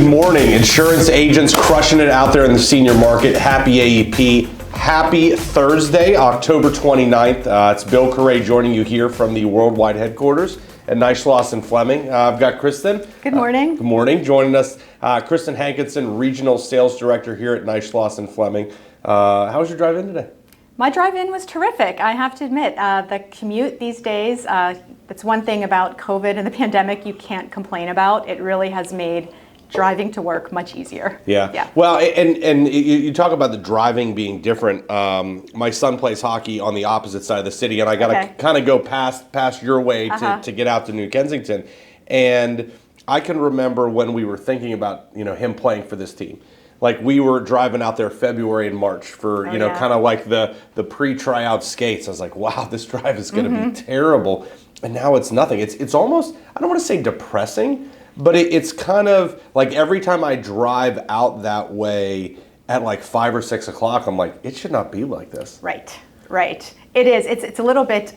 morning. Insurance agents crushing it out there in the senior market. Happy AEP. Happy Thursday, October 29th. It's Bill Kiray joining you here from the worldwide headquarters at Nischloss & Fleming. I've got Kristen. Good morning. Good morning. Joining us, Kristen Hankinson, Regional Sales Director here at Nischloss & Fleming. How was your drive in today? My drive-in was terrific, I have to admit. The commute these days, that's one thing about COVID and the pandemic you can't complain about. It really has made driving to work much easier. Yeah. Well, and you talk about the driving being different. My son plays hockey on the opposite side of the city, and I got to kind of go past your way to get out to New Kensington. And I can remember when we were thinking about him playing for this team. Like we were driving out there February and March for kind of like the pre-tryout skates. I was like, wow, this drive is going to be terrible. And now it's nothing. It's almost, I don't want to say depressing, but it's kind of like every time I drive out that way at like 5 or 6 o'clock, I'm like, it should not be like this. Right. It is. It's a little bit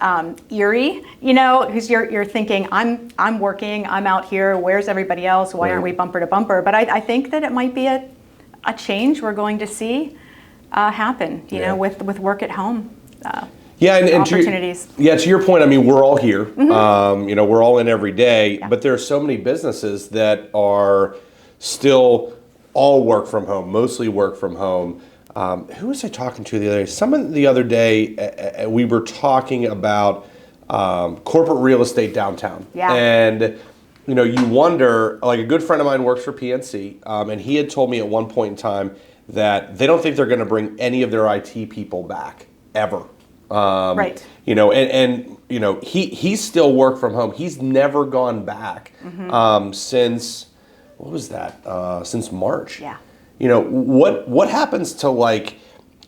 eerie, because you're thinking, I'm working, I'm out here. Where's everybody else? Why aren't we bumper to bumper? But I think that it might be a change we're going to see happen, with work at home. And opportunities. To your point, I mean, we're all here. We're all in every day, but there are so many businesses that are still all work from home, mostly work from home. Who was I talking to the other day? Someone the other day, we were talking about corporate real estate downtown. Yeah. And you wonder, like a good friend of mine works for PNC, and he had told me at one point in time that they don't think they're going to bring any of their IT people back, ever. Right. He's still work from home. He's never gone back since, what was that? Since March. Yeah. What happens to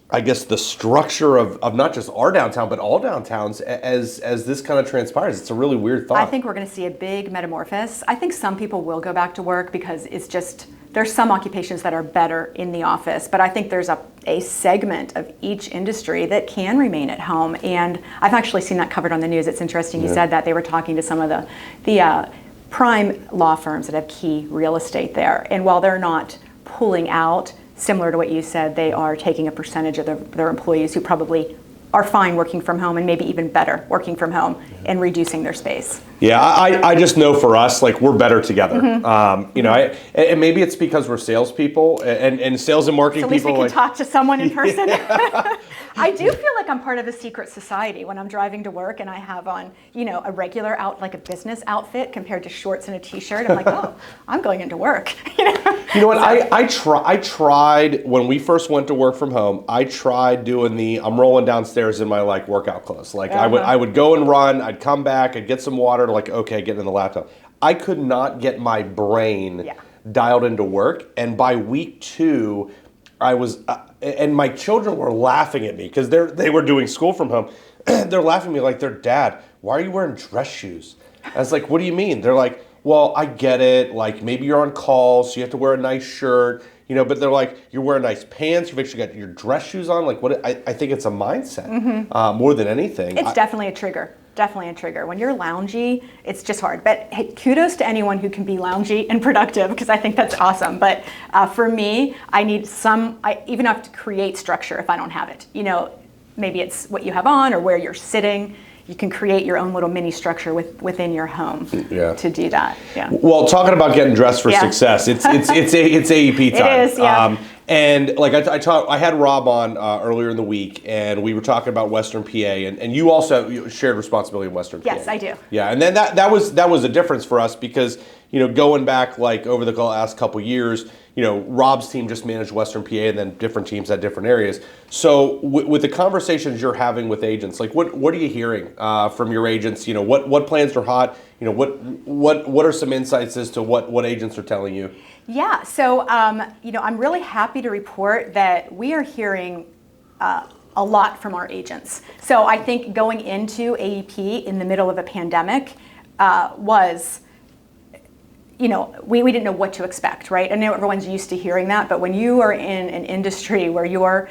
I guess the structure of not just our downtown, but all downtowns as this kind of transpires? It's a really weird thought. I think we're going to see a big metamorphosis. I think some people will go back to work because it's just, there's some occupations that are better in the office, but I think there's a segment of each industry that can remain at home. And I've actually seen that covered on the news. It's interesting you said that. They were talking to some of the prime law firms that have key real estate there. And while they're not pulling out, similar to what you said, they are taking a percentage of their employees who probably are fine working from home and maybe even better working from home and reducing their space. Yeah, I just know for us, we're better together. And maybe it's because we're salespeople and sales and marketing people. So at least we can talk to someone in person. I do feel like I'm part of a secret society when I'm driving to work and I have on, a regular like a business outfit compared to shorts and a t-shirt. I'm like, oh, I'm going into work. You know what? I tried when we first went to work from home. I tried doing I'm rolling downstairs in my workout clothes. I would go and run. I'd come back. I'd get some water. Get in the laptop. I could not get my brain dialed into work. And by week 2, I was, and my children were laughing at me because they were doing school from home. They're laughing at me like, their dad, why are you wearing dress shoes? I was like, what do you mean? They're like, well, I get it. Maybe you're on call, so you have to wear a nice shirt, but they're like, you're wearing nice pants. You've actually got your dress shoes on. I think it's a mindset more than anything. It's definitely a trigger. Definitely a trigger. When you're loungy, it's just hard. But hey, kudos to anyone who can be loungy and productive, because I think that's awesome. But for me, I need I even have to create structure if I don't have it. Maybe it's what you have on or where you're sitting. You can create your own little mini structure within your home to do that. Yeah. Well, talking about getting dressed for success, it's AEP time. It is, yeah. And I had Rob on earlier in the week, and we were talking about Western PA, and you also shared responsibility in Western PA. Yes, I do. Yeah, and then that was a difference for us because going back over the last couple years, Rob's team just managed Western PA, and then different teams had different areas. So with the conversations you're having with agents, what are you hearing from your agents? What plans are hot? What are some insights as to what agents are telling you? Yeah, so I'm really happy to report that we are hearing a lot from our agents. So I think going into AEP in the middle of a pandemic was, we didn't know what to expect, right? I know everyone's used to hearing that, but when you are in an industry where your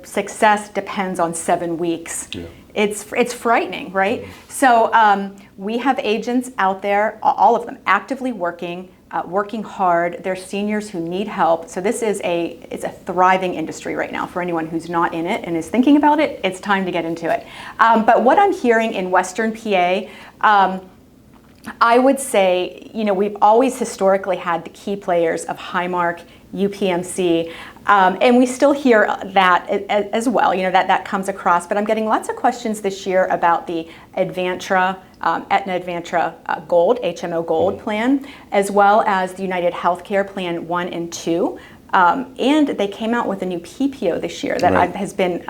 success depends on 7 weeks, it's frightening, right? So we have agents out there, all of them, actively working working hard. They're seniors who need help. So this is it's a thriving industry right now. For anyone who's not in it and is thinking about it, it's time to get into it. But what I'm hearing in Western PA, I would say, we've always historically had the key players of Highmark, UPMC, and we still hear that as well, that comes across. But I'm getting lots of questions this year about the Advantra, Aetna Advantra Gold, HMO Gold plan, as well as the United Healthcare Plan 1 and 2. And they came out with a new PPO this year that has been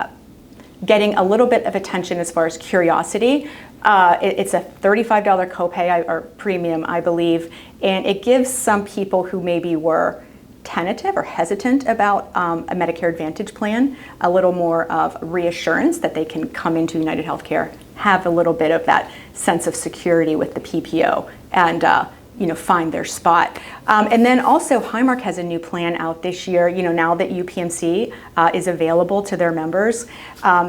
getting a little bit of attention as far as curiosity. It's a $35 copay or premium, I believe, and it gives some people who maybe were tentative or hesitant about a Medicare Advantage plan a little more of reassurance that they can come into United Healthcare, have a little bit of that sense of security with the PPO, and find their spot. And then also Highmark has a new plan out this year. Now that UPMC is available to their members,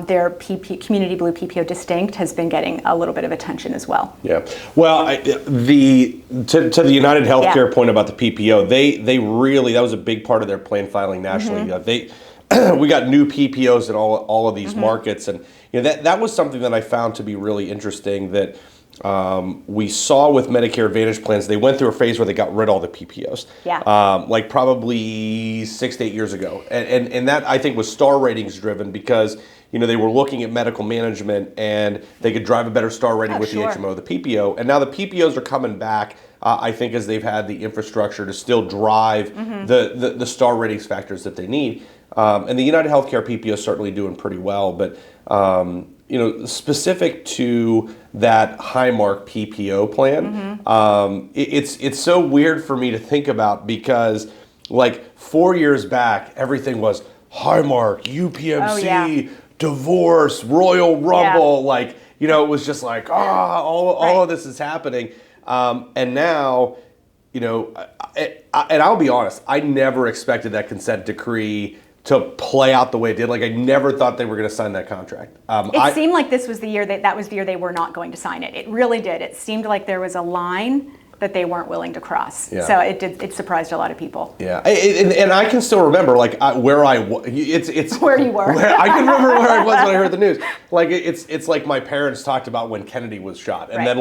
their Community Blue PPO Distinct has been getting a little bit of attention as well. Yeah. Well, to the United Healthcare point about the PPO, they really, that was a big part of their plan filing nationally. We got new PPOs in all of these markets, and that was something that I found to be really interesting that. We saw with Medicare Advantage plans, they went through a phase where they got rid of all the PPOs. Like probably 6 to 8 years ago. And that, I think, was star ratings driven because, they were looking at medical management and they could drive a better star rating with the HMO, the PPO. And now the PPOs are coming back, I think, as they've had the infrastructure to still drive the star ratings factors that they need. And the United Healthcare PPO is certainly doing pretty well. But, specific to that Highmark PPO plan, it's so weird for me to think about because, like, 4 years back, everything was Highmark, UPMC, divorce, Royal Rumble, it was just like, all of this is happening. And now, and I'll be honest, I never expected that consent decree to play out the way it did. Like, I never thought they were going to sign that contract. It seemed like this was the year that was the year they were not going to sign it. It really did. It seemed like there was a line that they weren't willing to cross. So it surprised a lot of people. And I can still remember where I was. It's where you were. I can remember where I was when I heard the news. Like it's like my parents talked about when Kennedy was shot, and then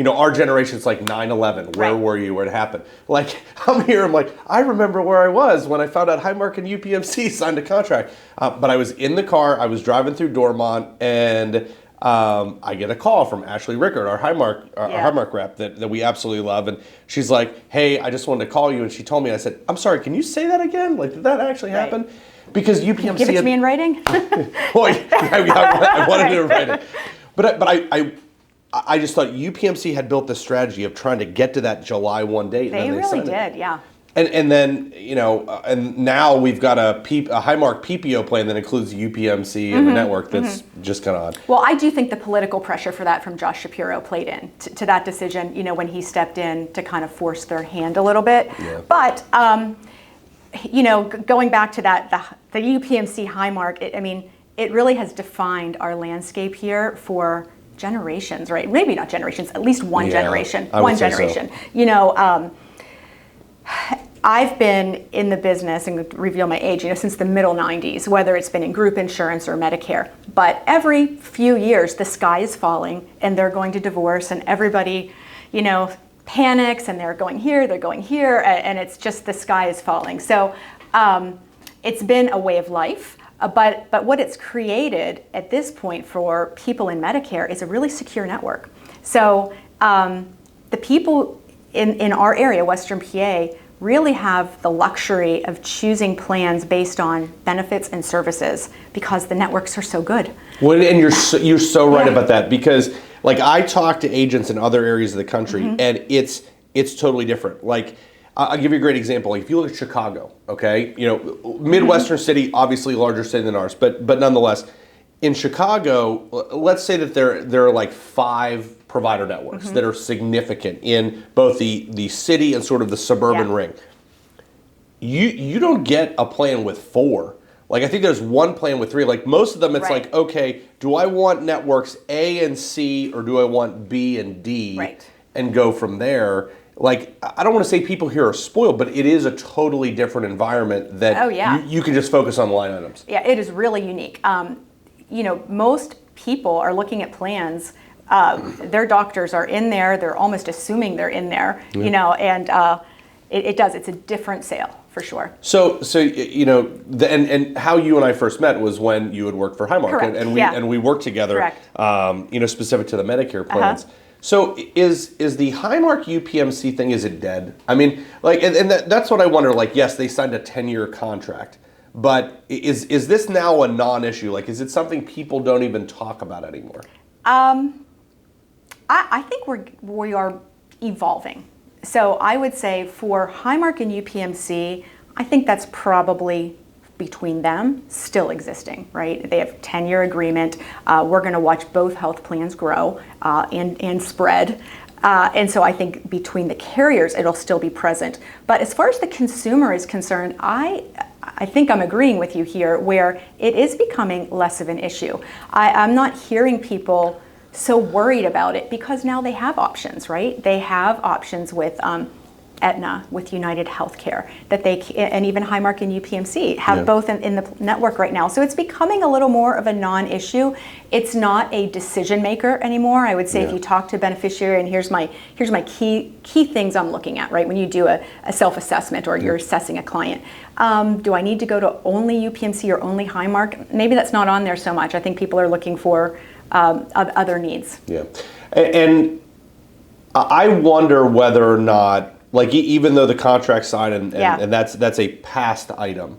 our generation's like 9/11. Where were you? Where it happened? Like I'm here. I'm like I remember where I was when I found out Highmark and UPMC signed a contract. But I was in the car. I was driving through Dormont and. I get a call from Ashley Rickard, our Highmark rep that we absolutely love, and she's like, "Hey, I just wanted to call you," and she told me, I said, "I'm sorry, can you say that again? Like, did that actually happen?" Because UPMC give it to me in writing. Well, I wanted it in writing, but I just thought UPMC had built this strategy of trying to get to that July 1 date. They really did, yeah. And then, and now we've got a Highmark PPO plan that includes UPMC and the network that's just kind of odd. Well, I do think the political pressure for that from Josh Shapiro played in to that decision, when he stepped in to kind of force their hand a little bit. But, going back to that, the UPMC Highmark, it really has defined our landscape here for generations, right? Maybe not generations, at least one generation. One generation. So. I've been in the business, and reveal my age, since the middle 90s, whether it's been in group insurance or Medicare. But every few years, the sky is falling, and they're going to divorce, and everybody, panics, and they're going here, and it's just the sky is falling. So it's been a way of life. But what it's created at this point for people in Medicare is a really secure network. So the people in our area, Western PA, really have the luxury of choosing plans based on benefits and services because the networks are so good. Well, and you're so right about that because, like, I talk to agents in other areas of the country, and it's totally different. Like, I'll give you a great example. Like, if you look at Chicago, okay, Midwestern city, obviously larger city than ours, but nonetheless, in Chicago, let's say that there are like 5 provider networks that are significant in both the city and sort of the suburban ring. You don't get a plan with 4. Like, I think there's one plan with 3. Like, most of them, it's like, okay, do I want networks A and C or do I want B and D? And go from there. like, I don't want to say people here are spoiled, but it is a totally different environment that you can just focus on line items. Yeah, it is really unique. Most people are looking at plans. Their doctors are in there. They're almost assuming they're in there, and it's a different sale for sure. So and how you and I first met was when you had worked for Highmark. Correct. And we worked together. Correct. Specific to the Medicare plans. So is the Highmark UPMC thing, is it dead? I mean, like, and that's what I wonder. Like, yes, they signed a 10-year contract, but is this now a non-issue? Like, is it something people don't even talk about anymore? I think we are evolving. So I would say for Highmark and UPMC, I think that's probably between them still existing, right? They have a 10-year agreement. We're going to watch both health plans grow and spread. And so I think between the carriers, it'll still be present. But as far as the consumer is concerned, I think I'm agreeing with you here where it is becoming less of an issue. I'm not hearing people so worried about it because now they have options, right? They have options with Aetna, with United Healthcare, and even Highmark and UPMC have both in the network right now. So it's becoming a little more of a non-issue. It's not a decision maker anymore. I would say if you talk to a beneficiary, and here's my key things I'm looking at, right? When you do a self-assessment or you're assessing a client, do I need to go to only UPMC or only Highmark? Maybe that's not on there so much. I think people are looking for other needs. Yeah, and I wonder whether or not, like, even though the contract signed and that's a past item,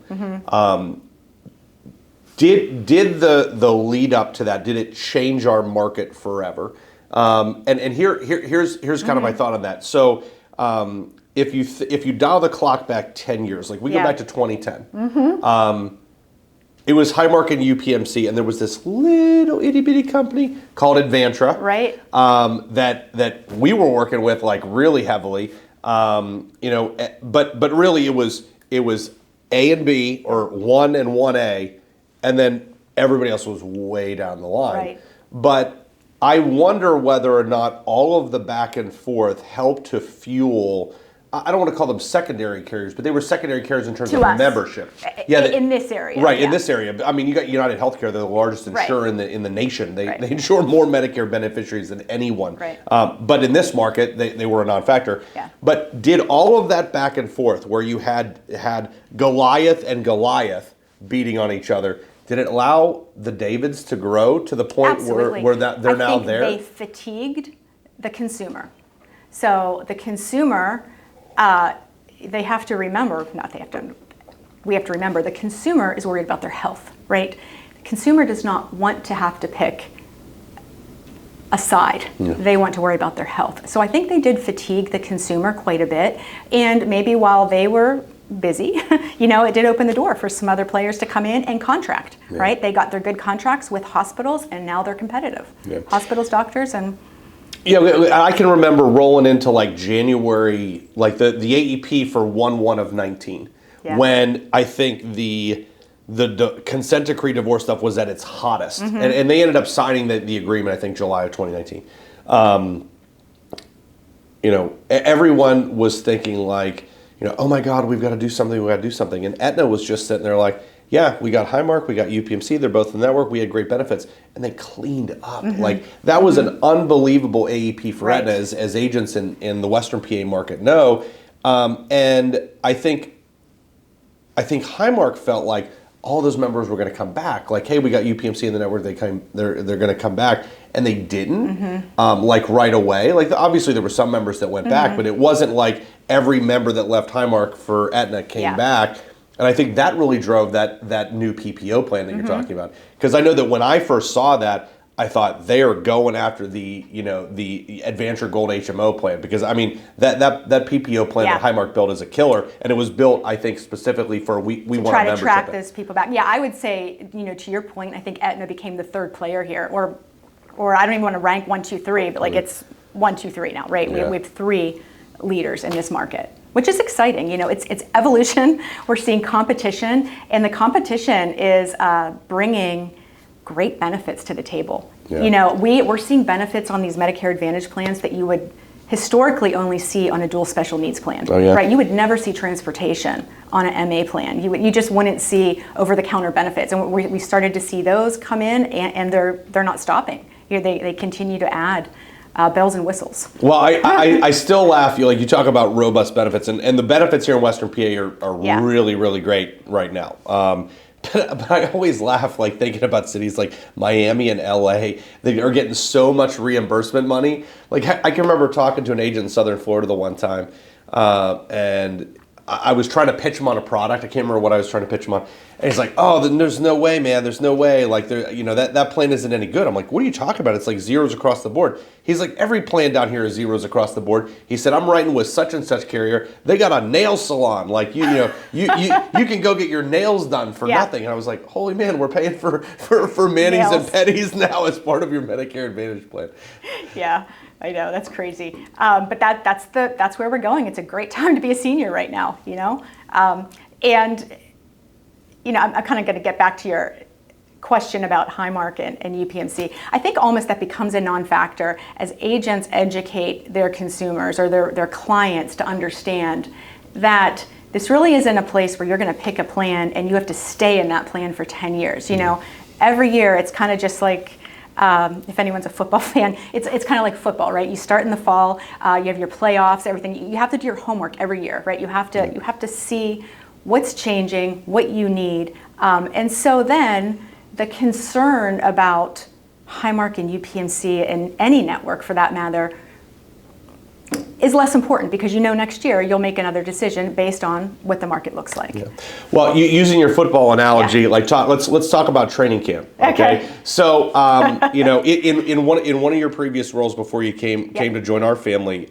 did the lead up to that, did it change our market forever? And here's kind of my thought on that. So if you dial the clock back 10 years, like we go back to 2010. It was Highmark and UPMC, and there was this little itty bitty company called Advantra, right? That we were working with like really heavily, but really it was A and B, or 1 and 1A, and then everybody else was way down the line. Right. But I wonder whether or not all of the back and forth helped to fuel, I don't want to call them secondary carriers, but they were secondary carriers in terms of membership. In this area. Right, in this area. I mean, you got United Healthcare, they're the largest insurer in the nation. They insure more Medicare beneficiaries than anyone. Right. But in this market, they were a non-factor. Yeah. But did all of that back and forth, where you had Goliath and Goliath beating on each other, did it allow the Davids to grow to the point where they're now there? They fatigued the consumer. So the consumer, we have to remember the consumer is worried about their health, right? The consumer does not want to have to pick a side. They want to worry about their health. So I think they did fatigue the consumer quite a bit. And maybe while they were busy, it did open the door for some other players to come in and contract, right? They got their good contracts with hospitals, and now they're competitive. Hospitals, doctors, and I can remember rolling into like January, like the AEP for 1/1 of 19, when I think the consent decree divorce stuff was at its hottest, and they ended up signing the agreement, I think July of 2019. Everyone was thinking like, oh my God, we've got to do something, and Aetna was just sitting there like, yeah, we got Highmark, we got UPMC, they're both in the network, we had great benefits, and they cleaned up. Like, that was an unbelievable AEP for Aetna, as agents in the Western PA market know. And I think Highmark felt like all those members were going to come back. Like, hey, we got UPMC in the network, they're going to come back. And they didn't, like right away. Like, obviously there were some members that went back, but it wasn't like every member that left Highmark for Aetna came back. And I think that really drove that new PPO plan that you're talking about. Because I know that when I first saw that, I thought they are going after the Advantra Gold HMO plan, because I mean that PPO plan that Highmark built is a killer, and it was built, I think, specifically for we want to try to track those people back. Yeah, I would say, to your point, I think Aetna became the third player here, or I don't even want to rank 1, 2, 3, but like it's 1, 2, 3 now, right? We have 3 leaders in this market, which is exciting. It's evolution. We're seeing competition, and the competition is bringing great benefits to the table. We're seeing benefits on these Medicare Advantage plans that you would historically only see on a dual special needs plan, Oh, yeah. right? You would never see transportation on an MA plan. You just wouldn't see over-the-counter benefits. And we started to see those come in, and they're not stopping. They continue to add bells and whistles. Well, I still laugh. You talk about robust benefits, and the benefits here in Western PA are really, really great right now. But I always laugh, thinking about cities like Miami and LA. They are getting so much reimbursement money. I can remember talking to an agent in Southern Florida the one time, and I was trying to pitch him on a product. I can't remember what I was trying to pitch him on. And he's like, "Oh, then there's no way, man. There's no way. That plan isn't any good." I'm like, "What are you talking about? It's like zeros across the board." He's like, "Every plan down here is zeros across the board." He said, "I'm writing with such and such carrier. They got a nail salon. You can go get your nails done for nothing." And I was like, "Holy man, we're paying for manis Nails. and pedis now as part of your Medicare Advantage plan." Yeah, I know, that's crazy. But that's where we're going. It's a great time to be a senior right now, I'm kind of going to get back to your question about Highmark and UPMC. I think almost that becomes a non-factor as agents educate their consumers or their clients to understand that this really isn't a place where you're going to pick a plan and you have to stay in that plan for 10 years. Every year it's kind of just like, if anyone's a football fan, it's kind of like football, right? You start in the fall, you have your playoffs, everything. You have to do your homework every year, right? You have to see what's changing, what you need. And so then the concern about Highmark and UPMC and any network for that matter is less important because next year you'll make another decision based on what the market looks like. Yeah. Well, using your football analogy, let's talk about training camp. Okay. So, in one of your previous roles before you came to join our family,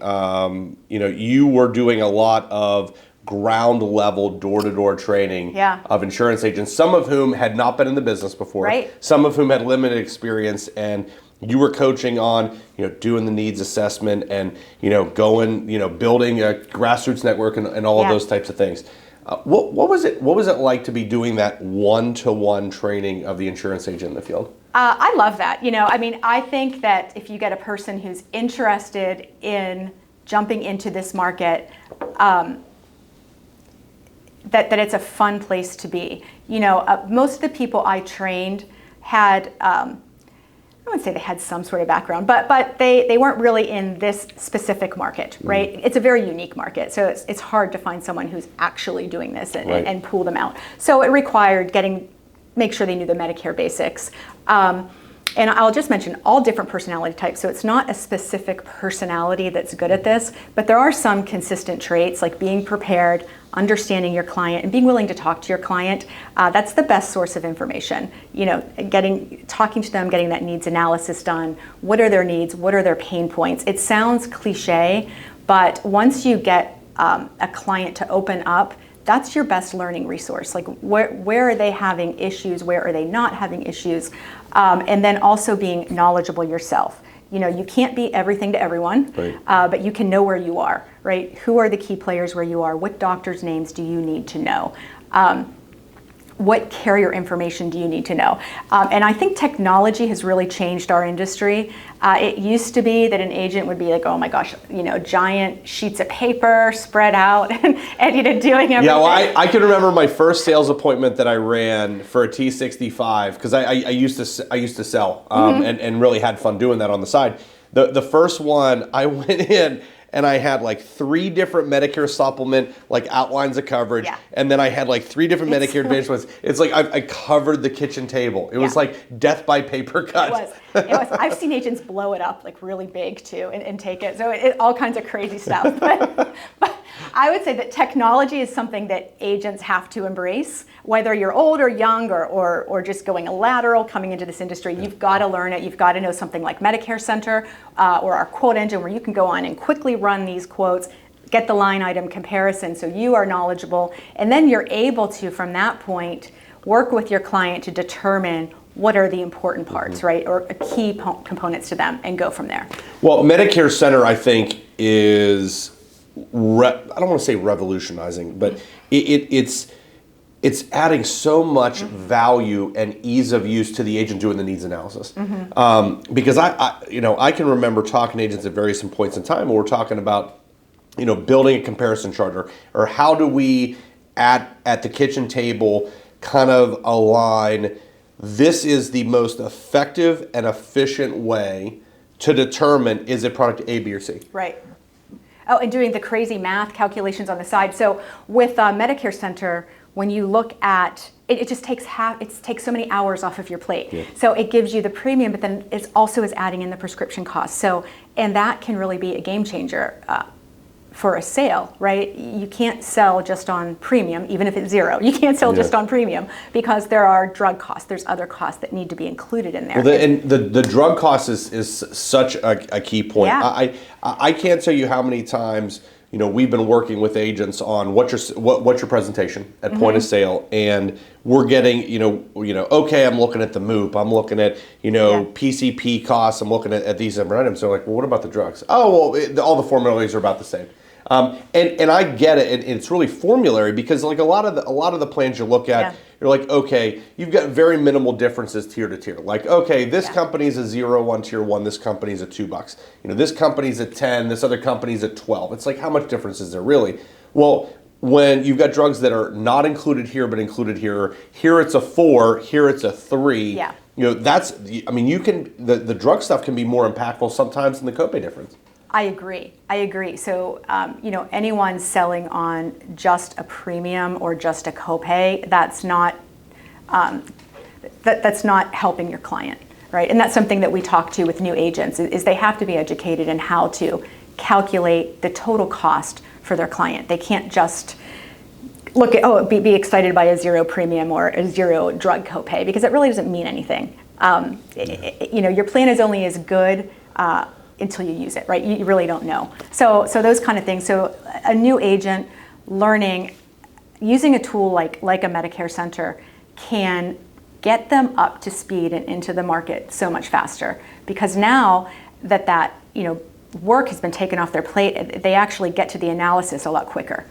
you were doing a lot of ground level door-to-door training of insurance agents, some of whom had not been in the business before, some of whom had limited experience, and you were coaching on doing the needs assessment and building a grassroots network and all of those types of things. What was it like to be doing that one-to-one training of the insurance agent in the field? I love that. I think that if you get a person who's interested in jumping into this market, that it's a fun place to be. Most of the people I trained had, I wouldn't say they had some sort of background, but they weren't really in this specific market, right? Mm-hmm. It's a very unique market, so it's hard to find someone who's actually doing this and pull them out. So it required make sure they knew the Medicare basics. And I'll just mention all different personality types. So it's not a specific personality that's good at this, but there are some consistent traits like being prepared, understanding your client, and being willing to talk to your client. That's the best source of information. Talking to them, getting that needs analysis done. What are their needs? What are their pain points? It sounds cliche, but once you get a client to open up, that's your best learning resource. Like where are they having issues? Where are they not having issues? And then also being knowledgeable yourself. You can't be everything to everyone, but you can know where you are, right? Who are the key players where you are? What doctors' names do you need to know? What carrier information do you need to know? And I think technology has really changed our industry. It used to be that an agent would be like, oh my gosh, giant sheets of paper spread out and doing everything. Yeah, well, I can remember my first sales appointment that I ran for a T65 because I used to sell and really had fun doing that on the side. The first one I went in. And I had 3 different Medicare supplement outlines of coverage, and then I had 3 different Medicare Advantage ones. It's like I covered the kitchen table. It was like death by paper cut. It was. I've seen agents blow it up really big too and take it. So all kinds of crazy stuff. But I would say that technology is something that agents have to embrace. Whether you're old or young or just going a lateral, coming into this industry, you've got to learn it. You've got to know something like Medicare Center or our quote engine where you can go on and quickly run these quotes, get the line item comparison so you are knowledgeable, and then you're able to, from that point, work with your client to determine what are the important parts, right, or key components to them, and go from there. Well, Medicare Center, I think, is, I don't want to say revolutionizing, but it's it's adding so much value and ease of use to the agent doing the needs analysis. Because I can remember talking to agents at various points in time when we're talking about, building a comparison chart, or how do we at the kitchen table kind of align, this is the most effective and efficient way to determine, is it product A, B, or C? Right. Oh, and doing the crazy math calculations on the side. So with Medicare Center, when you look at it, it just takes so many hours off of your plate. Yeah. So it gives you the premium, but then it also is adding in the prescription costs. So, and that can really be a game changer for a sale, right? You can't sell just on premium, even if it's zero. You can't sell just on premium because there are drug costs. There's other costs that need to be included in there. Well, and the drug cost is such a key point. Yeah. I can't tell you how many times we've been working with agents on what's your presentation at point of sale, and we're getting okay, I'm looking at the MOOP, I'm looking at PCP costs, I'm looking at these different items. They're like, well, what about the drugs? Oh, well, all the formularies are about the same. And I get it, and it's really formulary because like a lot of the plans you look at, you're like, okay, you've got very minimal differences tier to tier. Like, okay, this company's a 0 on tier 1, this company's at $2. This company's at 10, this other company's at 12. It's like, how much difference is there really? Well, when you've got drugs that are not included here but included here it's a 4, here it's a 3. Yeah. That's, you can, the drug stuff can be more impactful sometimes than the copay difference. I agree. So, anyone selling on just a premium or just a copay, that's not that's not helping your client, right? And that's something that we talk to with new agents is they have to be educated in how to calculate the total cost for their client. They can't just look at be excited by a 0 premium or a 0 drug copay because it really doesn't mean anything. Your plan is only as good until you use it, right? You really don't know. So those kind of things. So a new agent learning, using a tool like a Medicare Center can get them up to speed and into the market so much faster because now that work has been taken off their plate, they actually get to the analysis a lot quicker.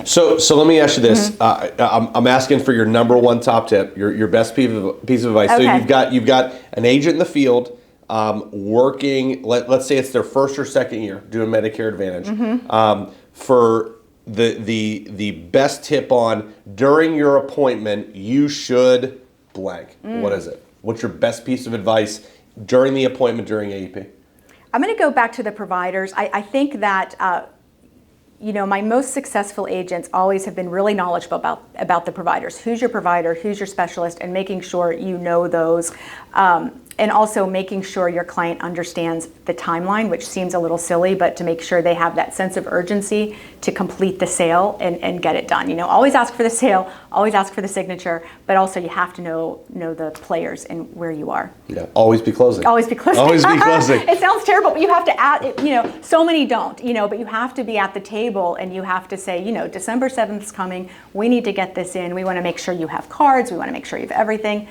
So let me ask you this. I'm asking for your number one top tip, your best piece of advice. Okay. So you've got an agent in the field working, let's say it's their first or second year doing Medicare Advantage. For the best tip on during your appointment, you should blank. What is it? What's your best piece of advice during the appointment during AEP? I'm going to go back to the providers. I think that my most successful agents always have been really knowledgeable about the providers. Who's your provider? Who's your specialist? And making sure you know those. And also making sure your client understands the timeline, which seems a little silly, but to make sure they have that sense of urgency to complete the sale and get it done. Always ask for the sale, always ask for the signature, but also you have to know the players and where you are. Yeah, always be closing. Always be closing. Always be closing. It sounds terrible, but you have to add, so many don't, but you have to be at the table and you have to say, December 7th is coming, we need to get this in, we want to make sure you have cards, we want to make sure you have everything.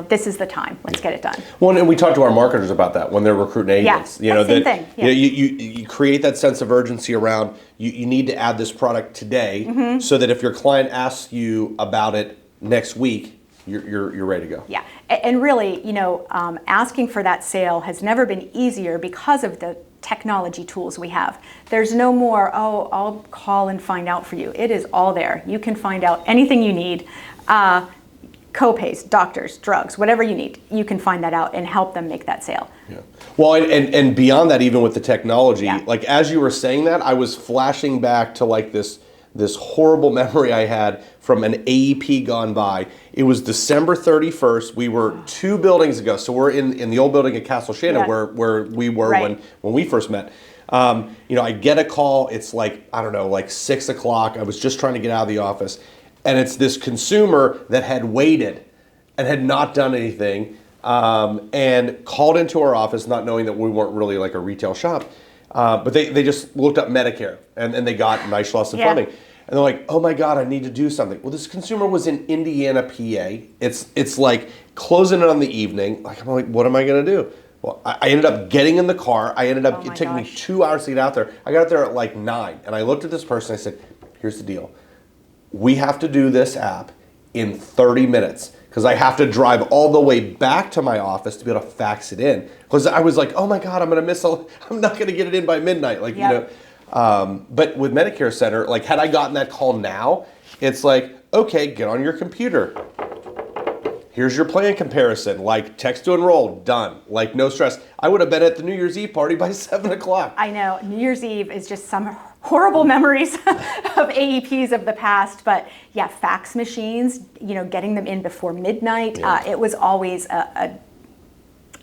This is the time. Let's get it done. Well, and we talk to our marketers about that when they're recruiting agents. Yeah, same thing. Yeah. You create that sense of urgency around you need to add this product today so that if your client asks you about it next week, you're ready to go. Yeah, and really, asking for that sale has never been easier because of the technology tools we have. There's no more, I'll call and find out for you. It is all there. You can find out anything you need. Copays, doctors, drugs, whatever you need, you can find that out and help them make that sale. Yeah. Well, and beyond that, even with the technology, like as you were saying that, I was flashing back to like this horrible memory I had from an AEP gone by. It was December 31st. We were 2 buildings ago. So we're in the old building at Castle Shannon where we were when we first met. I get a call. It's like, I don't know, like 6 o'clock. I was just trying to get out of the office. And it's this consumer that had waited and had not done anything and called into our office not knowing that we weren't really like a retail shop. But they just looked up Medicare and they got Nischloss and Fleming. And they're like, oh my God, I need to do something. Well, this consumer was in Indiana, PA. It's like closing it on the evening. I'm like, what am I going to do? Well, I ended up getting in the car. It took me 2 hours to get out there. I got out there at like 9. And I looked at this person. I said, here's the deal. we have to do this app in 30 minutes because I have to drive all the way back to my office to be able to fax it in. Because I was like, oh my God, I'm not going to get it in by midnight. Like, Yep. But with Medicare Center, like had I gotten that call now, it's like, okay, get on your computer. Here's your plan comparison, like text to enroll, done. Like no stress. I would have been at the New Year's Eve party by 7 o'clock. I know, New Year's Eve is just some horrible memories of AEPs of the past, but yeah, fax machines, getting them in before midnight, it was always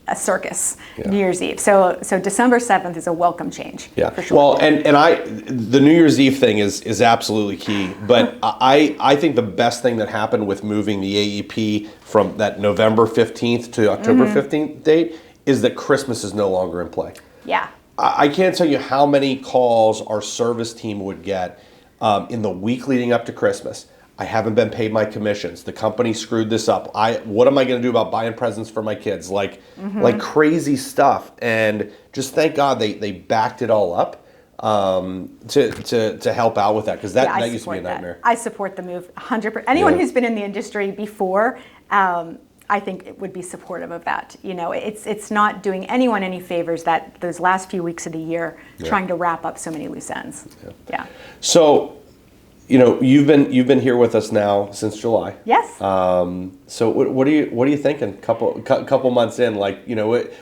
a circus, New Year's Eve. So December 7th is a welcome change. Yeah, for sure. well, and the New Year's Eve thing is absolutely key. But I think the best thing that happened with moving the AEP from that November 15th to October 15th date is that Christmas is no longer in play. Yeah. I can't tell you how many calls our service team would get in the week leading up to Christmas. I haven't been paid my commissions. The company screwed this up. What am I going to do about buying presents for my kids? Like crazy stuff. And just thank God they backed it all up to help out with that, because that used to be a nightmare. I support the move 100%. Anyone who's been in the industry before, I think it would be supportive of that. It's not doing anyone any favors that those last few weeks of the year trying to wrap up so many loose ends. Yeah. So, you've been here with us now since July. Yes. So what are you thinking? Couple months in, like,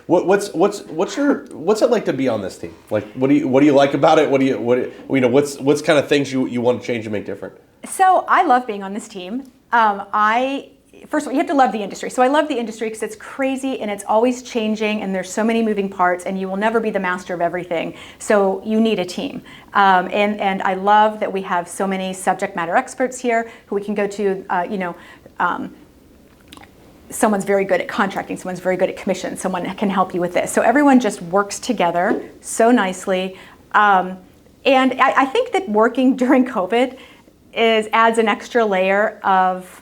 what's it like to be on this team? Like, what do you like about it? What's kind of things you want to change and make different? So I love being on this team. First of all, you have to love the industry. So I love the industry because it's crazy and it's always changing and there's so many moving parts and you will never be the master of everything. So you need a team. And I love that we have so many subject matter experts here who we can go to, someone's very good at contracting, someone's very good at commission, someone can help you with this. So everyone just works together so nicely. And I think that working during COVID adds an extra layer of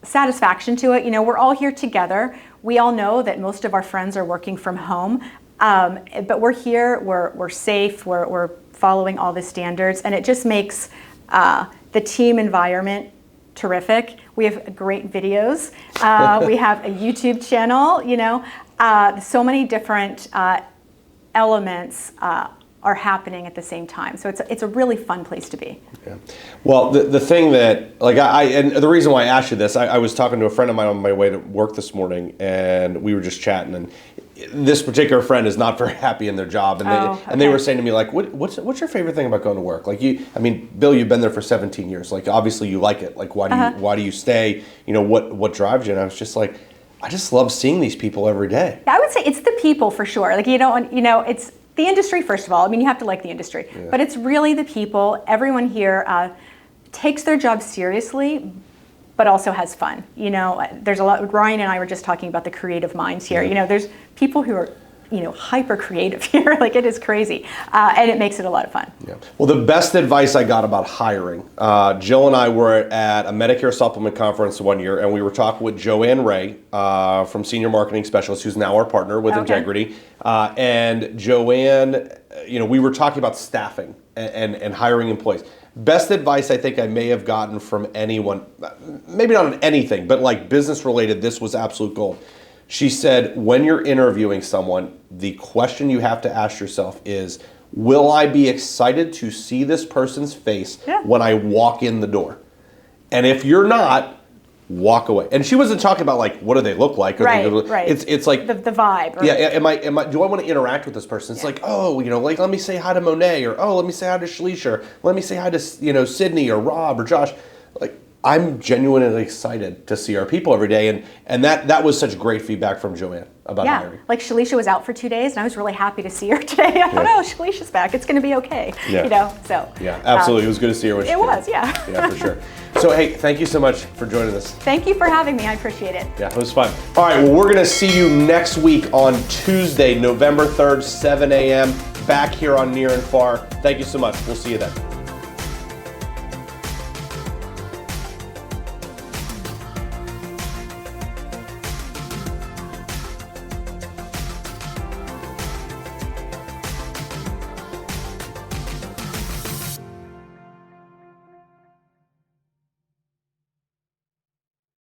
satisfaction to it. We're all here together. We all know that most of our friends are working from home, but we're here, we're safe, we're following all the standards, and it just makes the team environment terrific. We have great videos. We have a YouTube channel, so many different elements are happening at the same time. So it's a really fun place to be. Yeah. Well, the thing that, and the reason why I asked you this, I was talking to a friend of mine on my way to work this morning, and we were just chatting, and this particular friend is not very happy in their job, and they were saying to me, like, what's your favorite thing about going to work? Like, Bill, you've been there for 17 years. Like, obviously you like it. Like, why do you stay? What drives you? And I was just like, I just love seeing these people every day. I would say it's the people for sure. Like, it's the industry, first of all. You have to like the industry, but it's really the people. Everyone here takes their job seriously, but also has fun. There's a lot. Ryan and I were just talking about the creative minds here. There's people who are, hyper creative here. Like, it is crazy, and it makes it a lot of fun. Yeah. Well, the best advice I got about hiring, Jill and I were at a Medicare Supplement conference one year, and we were talking with Joanne Ray from Senior Marketing Specialist, who's now our partner with Integrity. And Joanne, we were talking about staffing and hiring employees. Best advice I think I may have gotten from anyone, maybe not on anything, but like business related, this was absolute gold. She said, when you're interviewing someone, the question you have to ask yourself is, will I be excited to see this person's face when I walk in the door? And if you're not, walk away. And she wasn't talking about like, what do they look like? Or Right. It's like the vibe. Or, am I? Do I want to interact with this person? It's like, like, let me say hi to Monet, or let me say hi to Shalisha, or let me say hi to Sydney or Rob or Josh. Like, I'm genuinely excited to see our people every day, and that was such great feedback from Joanne about hiring. Like, Shalisha was out for 2 days, and I was really happy to see her today. I don't know, Shalisha's back. It's going to be okay. So. Yeah, absolutely. It was good to see her. It was, yeah. Yeah, for sure. So, hey, thank you so much for joining us. Thank you for having me. I appreciate it. Yeah, it was fun. All right, well, we're going to see you next week on Tuesday, November 3rd, 7 a.m., back here on Near and Far. Thank you so much. We'll see you then.